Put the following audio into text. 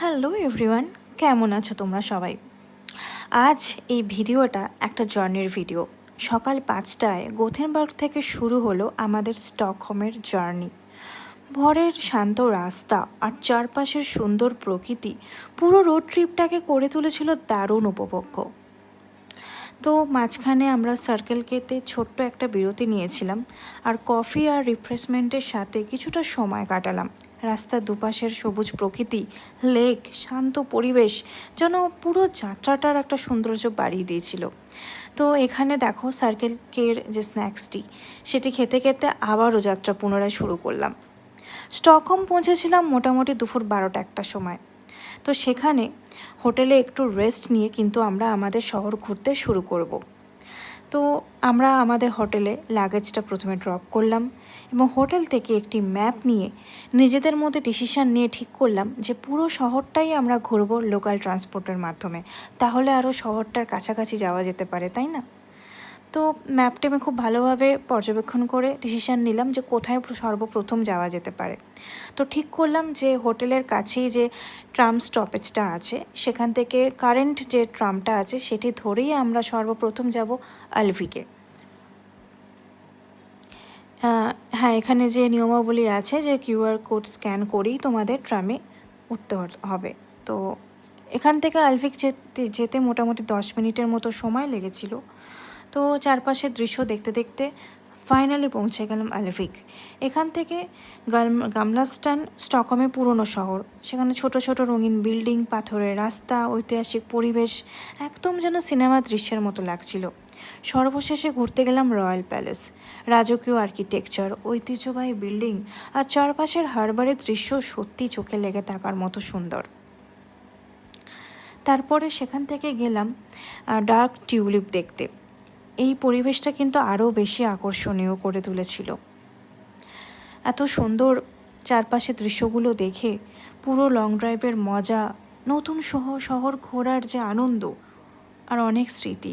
Hello everyone, কেমন আছো তোমরা সবাই? আজ এই ভিডিওটা একটা জার্নির ভিডিও। সকাল 5টায় গোথেনবার্গ থেকে শুরু হলো আমাদের স্টকহোমের জার্নি। ভোরের শান্ত রাস্তা আর চারপাশের সুন্দর প্রকৃতি পুরো রোড ট্রিপটাকে করে তুলেছিল দারুণ উপভোগ্য। তো মাঝখানে আমরা সার্কেল কেতে ছোট্ট একটা বিরতি নিয়েছিলাম আর কফি আর রিফ্রেশমেন্টের সাথে কিছুটা সময় কাটালাম। রাস্তার দুপাশের সবুজ প্রকৃতি, লেক, শান্ত পরিবেশ যেন পুরো যাত্রাটার একটা সৌন্দর্য বাড়িয়ে দিয়েছিল। তো এখানে দেখো সার্কেল কের যে স্ন্যাক্সটি, সেটি খেতে খেতে আবারও যাত্রা পুনরায় শুরু করলাম। স্টকহোম পৌঁছেছিলাম মোটামুটি দুপুর 12টা-1টার সময়। তো সেখানে হোটেলে একটু রেস্ট নিয়ে কিন্তু আমরা আমাদের শহর ঘুরতে শুরু করব। তো আমরা আমাদের হোটেলে লাগেজটা প্রথমে ড্রপ করলাম এবং হোটেল থেকে একটি ম্যাপ নিয়ে নিজেদের মধ্যে ডিসিশান নিয়ে ঠিক করলাম যে পুরো শহরটাই আমরা ঘুরবো লোকাল ট্রান্সপোর্টের মাধ্যমে, তাহলে আরও শহরটার কাছাকাছি যাওয়া যেতে পারে, তাই না? তো ম্যাপটা আমি খুব ভালোভাবে পর্যবেক্ষণ করে ডিসিশান নিলাম যে কোথায় সর্বপ্রথম যাওয়া যেতে পারে। তো ঠিক করলাম যে হোটেলের কাছেই যে ট্রাম স্টপেজটা আছে সেখান থেকে কারেন্ট যে ট্রামটা আছে সেটি ধরেই আমরা সর্বপ্রথম যাব আলভিকে। হ্যাঁ, এখানে যে নিয়মাবলী আছে যে কিউআর কোড স্ক্যান করেই তোমাদের ট্রামে উঠতে হবে। তো এখান থেকে আলভিক যেতে যেতে মোটামুটি 10 মিনিটের মতো সময় লেগেছিল। তো চারপাশের দৃশ্য দেখতে দেখতে ফাইনালি পৌঁছে গেলাম আলভিক। এখান থেকে গামলাস্টান স্টকহোমে পুরনো শহর, সেখানে ছোট ছোট রঙিন বিল্ডিং, পাথরের রাস্তা, ঐতিহাসিক পরিবেশ, একদম যেন সিনেমা দৃশ্যের মতো লাগছিল। সর্বশেষে ঘুরতে গেলাম রয়্যাল প্যালেস। রাজকীয় আর্কিটেকচার, ঐতিহ্যবাহী বিল্ডিং আর চারপাশের হারবারের দৃশ্য সত্যি চোখে লেগে থাকার মতো সুন্দর। তারপরে সেখান থেকে গেলাম ডার্ক টিউলিপ দেখতে। এই পরিবেশটা কিন্তু আরও বেশি আকর্ষণীয় করে তুলেছিল। এত সুন্দর চারপাশে দৃশ্যগুলো দেখে পুরো লং ড্রাইভের মজা, নতুন শহর ঘোরার যে আনন্দ আর অনেক স্মৃতি,